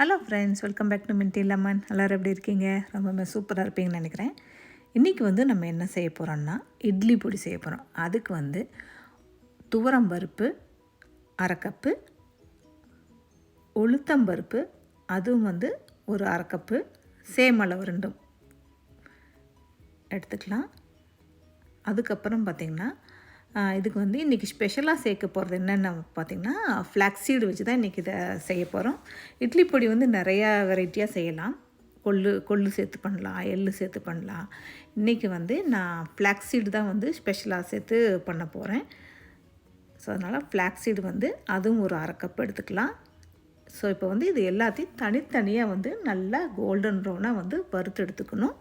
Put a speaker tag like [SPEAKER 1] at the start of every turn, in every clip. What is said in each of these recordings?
[SPEAKER 1] Hello friends, welcome back to Minty Lemon. எல்லோரும் எப்படி இருக்கீங்க? ரொம்ப சூப்பராக இருப்பீங்கன்னு நினைக்கிறேன். இன்றைக்கி நம்ம என்ன செய்ய போகிறோம்னா இட்லி பொடி செய்ய போகிறோம். அதுக்கு துவரம்பருப்பு அரை கப்பு, உளுத்தம்பருப்பு அதுவும் ஒரு அரை கப்பு, சேம் அளவு ரெண்டும் எடுத்துக்கலாம். அதுக்கப்புறம் பார்த்திங்கன்னா இதுக்கு இன்றைக்கி ஸ்பெஷலாக சேர்க்க போகிறது என்னென்ன பார்த்திங்கன்னா ஃப்ளாக்ஸீடு வச்சு தான் இன்றைக்கி இதை செய்ய போகிறோம். இட்லி பொடி நிறையா வெரைட்டியாக செய்யலாம். கொள்ளு சேர்த்து பண்ணலாம், எள்ளு சேர்த்து பண்ணலாம். இன்றைக்கி நான் ஃப்ளாக்ஸீடு தான் ஸ்பெஷலாக சேர்த்து பண்ண போகிறேன். ஸோ அதனால் ஃப்ளாக்ஸீடு அதுவும் ஒரு அரை கப் எடுத்துக்கலாம். ஸோ இப்போ இது எல்லாத்தையும் தனித்தனியாக நல்லா கோல்டன் ப்ரௌனாக வறுத்து எடுத்துக்கணும்.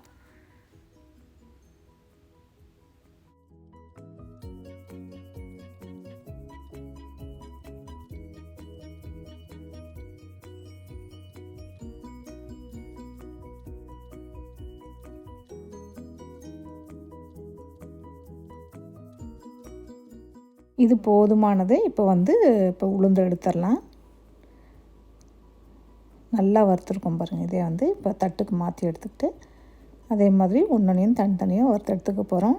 [SPEAKER 1] இது போதுமானது. இப்போ உளுந்து எடுத்துடலாம். நல்லா வறுத்துருக்கோம் பாருங்கள். இதே இப்போ தட்டுக்கு மாற்றி எடுத்துக்கிட்டு அதே மாதிரி ஒன்றொன்றையும் தனித்தனியாக வறுத்து எடுத்துக்க போகிறோம்.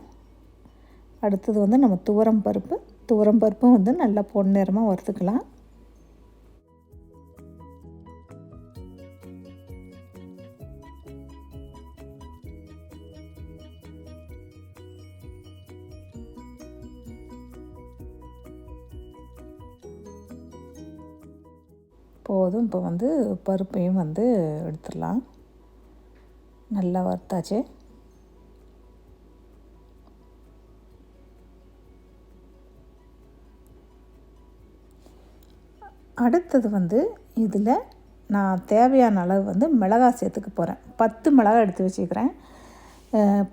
[SPEAKER 1] அடுத்தது நம்ம துவரம்பருப்பும் நல்லா பொன்னிறமாக வறுத்துக்கலாம். போதும். இப்போ பருப்பையும் எடுத்துடலாம். நல்லா வறுத்தாச்சு. அடுத்தது இதில் நான் தேவையான அளவு மிளகாய் சேர்த்துக்க போகிறேன். 10 மிளகாய் எடுத்து வச்சுக்கிறேன்.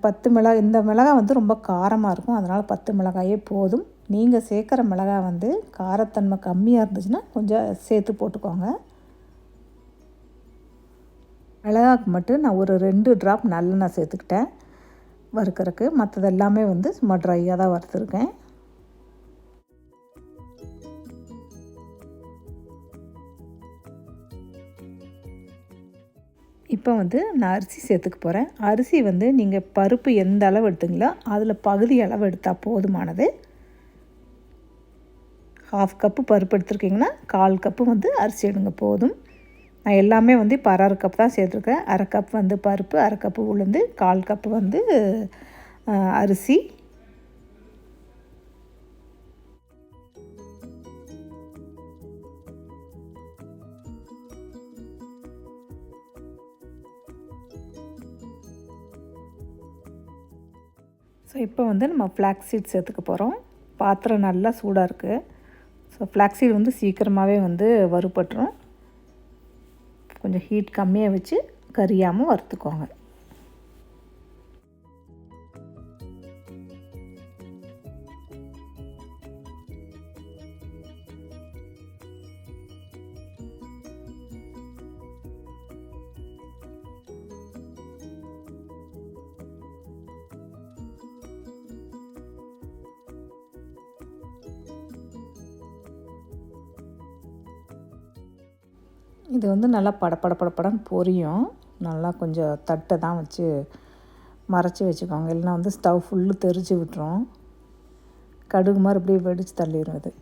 [SPEAKER 1] 10 மிளகாய். இந்த மிளகாய் ரொம்ப காரமாக இருக்கும். அதனால் 10 மிளகாயே போதும். நீங்கள் சேர்க்குற மிளகாய் காரத்தன்மை கம்மியாக இருந்துச்சுன்னா கொஞ்சம் சேர்த்து போட்டுக்கோங்க. மிளகாய்க்கு மட்டும் நான் ஒரு 2 ட்ராப் நல்லெண்ணெய் சேர்த்துக்கிட்டேன் வறுக்கிறதுக்கு. மற்றது எல்லாமே சும்மா ட்ரையாக தான் வறுத்துருக்கேன். இப்போ நான் அரிசி சேர்த்துக்க போகிறேன். அரிசி நீங்கள் பருப்பு எந்த அளவு எடுத்தீங்களோ அதில் பகுதி அளவு எடுத்தால் போதுமானது. 1/2 கப்பு பருப்பு எடுத்துருக்கீங்கன்னா 1/4 கப்பு அரிசி எடுங்க போதும். நான் எல்லாமே இப்போ அரை கப் தான் சேர்த்துருக்கேன். அரை கப் பருப்பு, அரை கப்பு உளுந்து, 1/4 கப்பு அரிசி. ஸோ இப்போ நம்ம ஃப்ளாக்ஸீட் சேர்த்துக்க போகிறோம். பாத்திரம் நல்லா சூடாக இருக்குது. ஸோ ஃப்ளாக்ஸீட் சீக்கிரமாகவே வறுபட்டுரும். கொஞ்சம் ஹீட் கம்மியாக வச்சு கரியாமல் வறுத்துக்கோங்க. இது நல்லா படப்படன்னு பொரியும். நல்லா கொஞ்சம் தட்டை தான் வச்சு மறைச்சி வச்சுக்கோங்க. இல்லைனா ஸ்டவ் ஃபுல்லு தெரிச்சு விட்டுரும். கடுகு மாதிரி அப்படியே வெடித்து தள்ளிடும் இது.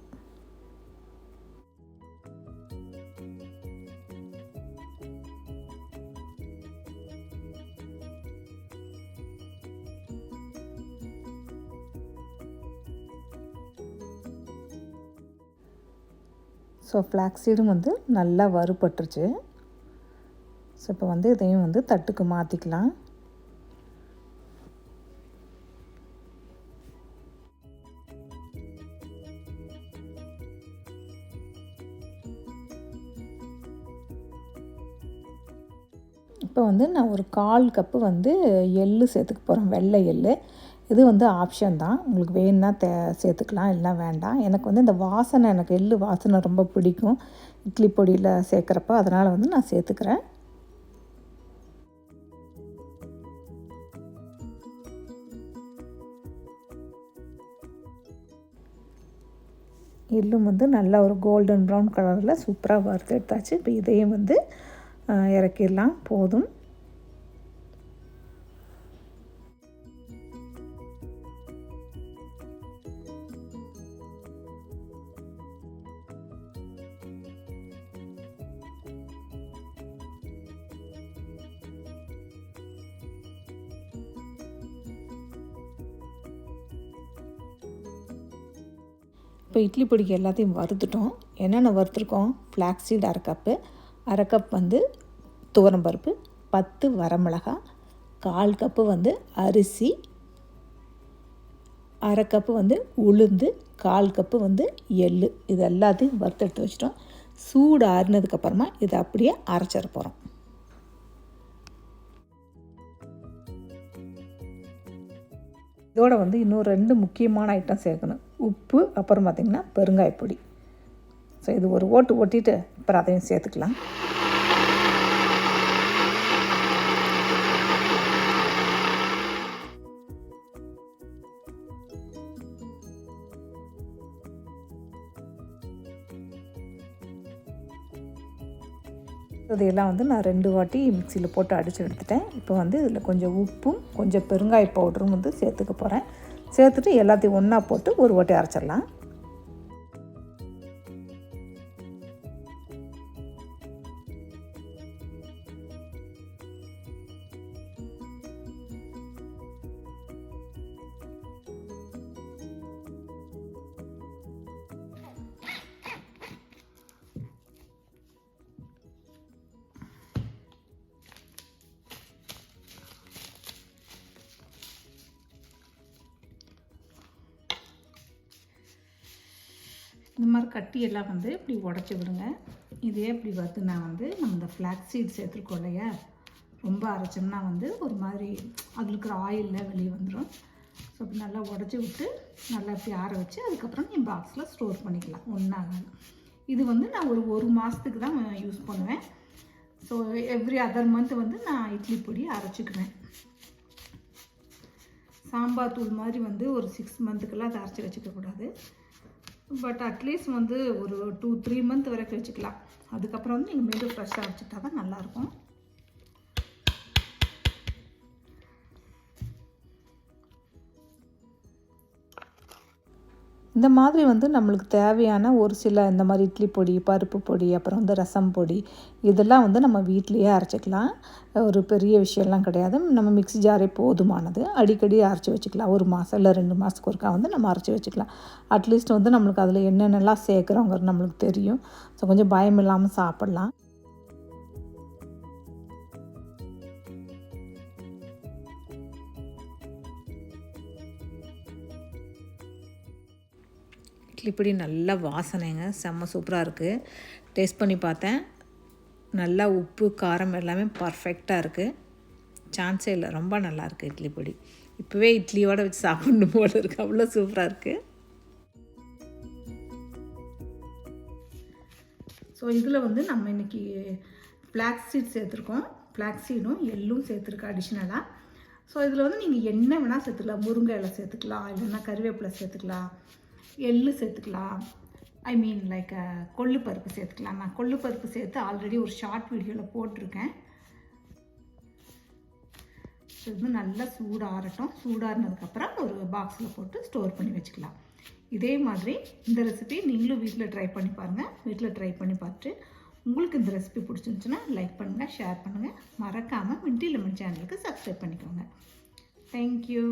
[SPEAKER 1] ஸோ ஃப்ளாக்ஸீடும் நல்லா வறுபட்டுருச்சு. ஸோ இப்போ இதையும் தட்டுக்கு மாற்றிக்கலாம். இப்போ நான் ஒரு 1/4 கப்பு எள்ளு சேர்த்துக்க போகிறேன். வெள்ளை எள்ளு. இது ஆப்ஷன் தான். உங்களுக்கு வேணுன்னா சேர்த்துக்கலாம், இல்லைனா வேண்டாம். எனக்கு இந்த வாசனை, எனக்கு எள்ளு வாசனை ரொம்ப பிடிக்கும் இட்லி பொடியில் சேர்க்குறப்ப. அதனால் நான் சேர்த்துக்கிறேன். எள்ளும் நல்லா ஒரு கோல்டன் ப்ரௌன் கலரில் சூப்பராக வறுத்து எடுத்தாச்சு. இப்போ இதையும் இறக்கிடலாம். போதும். இப்போ இட்லி பொடிக்கு எல்லாத்தையும் வறுத்துட்டோம். என்னென்ன வறுத்துருக்கோம்? ஃப்ளாக்ஸீட் 1/2 கப்பு, 1/2 கப் வந்து துவரம்பருப்பு, 10 வரமிளகாய், 1/4 கப்பு வந்து அரிசி, 1/2 கப்பு வந்து உளுந்து, 1/4 கப்பு வந்து எள்ளு. இது எல்லாத்தையும் வறுத்து எடுத்து வச்சிட்டோம். சூடு ஆறினதுக்கப்புறமா இதை அப்படியே அரைச்சிட போகிறோம். இதோட வந்து இன்னும் 2 முக்கியமான ஐட்டம் சேர்க்கணும். உப்பு, அப்புறம் பார்த்திங்கன்னா பெருங்காயப்பொடி. ஸோ இது ஒரு ஓட்டு ஓட்டிட்டு அப்புறம் அதையும் சேர்த்துக்கலாம். இதையெல்லாம் வந்து நான் 2 வாட்டி மிக்சியில் போட்டு அடித்து எடுத்துட்டேன். இப்போ வந்து இதில் கொஞ்சம் உப்பும் கொஞ்சம் பெருங்காய பவுடரும் வந்து சேர்த்துக்க போகிறேன். சேர்த்துட்டு எல்லாத்தையும் ஒன்றா போட்டு ஒரு வாட்டி அரைச்சிடலாம். இந்த மாதிரி கட்டியெல்லாம் வந்து இப்படி உடச்சி விடுங்க. இதே இப்படி வறுத்துனா வந்து நம்ம இந்த ஃப்ளாக்ஸ் சீட் சேர்த்துருக்கோம் இல்லையா, ரொம்ப அரைச்சோம்னா வந்து ஒரு மாதிரி அதில் இருக்கிற ஆயிலில் வெளியே வந்துடும். ஸோ அப்படி நல்லா உடச்சி விட்டு நல்லா இப்படி ஆற வச்சு அதுக்கப்புறம் நீ பாக்ஸில் ஸ்டோர் பண்ணிக்கலாம். ஒன்றாகாது. இது வந்து நான் ஒரு மாதத்துக்கு தான் யூஸ் பண்ணுவேன். ஸோ எவ்ரி அதர் மந்த் வந்து நான் இட்லி பொடி அரைச்சிக்குவேன். சாம்பார் தூள் மாதிரி வந்து ஒரு 6 மந்த்துக்கெல்லாம் அதை அரைச்சி வச்சுக்கக்கூடாது. பட் அட்லீஸ்ட் வந்து ஒரு 2-3 மந்த் வரைக்கும் வச்சுக்கலாம். அதுக்கப்புறம் வந்து நீங்கள் மீண்டும் ஃப்ரெஷ்ஷாக அரைச்சிட்டா தான் நல்லாயிருக்கும். இந்த மாதிரி வந்து நம்மளுக்கு தேவையான ஒரு சில இந்த மாதிரி இட்லி பொடி, பருப்பு பொடி, அப்புறம் வந்து ரசம் பொடி, இதெல்லாம் வந்து நம்ம வீட்டிலையே அரைச்சிக்கலாம். ஒரு பெரிய விஷயம்லாம் கிடையாது. நம்ம மிக்ஸி ஜாரே போதுமானது. அடிக்கடி அரைச்சி வச்சுக்கலாம். 1 மாதம் இல்லை 2 மாதத்துக்கு ஒருக்கா வந்து நம்ம அரைச்சி வச்சுக்கலாம். அட்லீஸ்ட் வந்து நம்மளுக்கு அதில் என்னென்னலாம் சேர்க்குறோங்கிறது நம்மளுக்கு தெரியும். ஸோ கொஞ்சம் பயம் இல்லாமல் சாப்பிட்லாம். இட்லி பொடி நல்ல வாசனைங்க, செம்ம சூப்பராக இருக்குது. டேஸ்ட் பண்ணி பார்த்தேன். நல்லா உப்பு, காரம் எல்லாமே பர்ஃபெக்டாக இருக்குது. சான்ஸே இல்லை, ரொம்ப நல்லாயிருக்கு இட்லி பொடி. இப்போவே இட்லியோடு வச்சு சாப்பிடணும் போல இருக்குது, அவ்வளோ சூப்பராக இருக்குது. ஸோ இதில் வந்து நம்ம இன்றைக்கி ஃப்ளாக்ஸ் சீட் சேர்த்துருக்கோம். ஃப்ளாக்ஸ் சீடும் எள்ளும் சேர்த்துருக்கோம் அடிஷ்னலாக. ஸோ இதில் வந்து நீங்கள் என்ன வேணால் சேர்த்துக்கலாம். முருங்கை இலை சேர்த்துக்கலாம், இல்லைன்னா கருவேப்பிலை சேர்த்துக்கலாம், எள்ளு சேர்த்துக்கலாம். ஐ மீன் லைக் கொள்ளு பருப்பு சேர்த்துக்கலாம். நான் கொள்ளு பருப்பு சேர்த்து ஆல்ரெடி ஒரு ஷார்ட் வீடியோவில் போட்டிருக்கேன். ஸோ இது நல்லா சூடாகட்டும். சூடாகினதுக்கப்புறம் ஒரு பாக்ஸில் போட்டு ஸ்டோர் பண்ணி வச்சுக்கலாம். இதே மாதிரி இந்த ரெசிபி நீங்களும் வீட்டில் ட்ரை பண்ணி பாருங்கள். வீட்டில் ட்ரை பண்ணி பார்த்துட்டு உங்களுக்கு இந்த ரெசிபி பிடிச்சிருந்துச்சுன்னா லைக் பண்ணுங்கள், ஷேர் பண்ணுங்கள். மறக்காமல் மின்ட்டி லெமன் சேனலுக்கு சப்ஸ்கிரைப் பண்ணிக்கோங்க. தேங்க்யூ.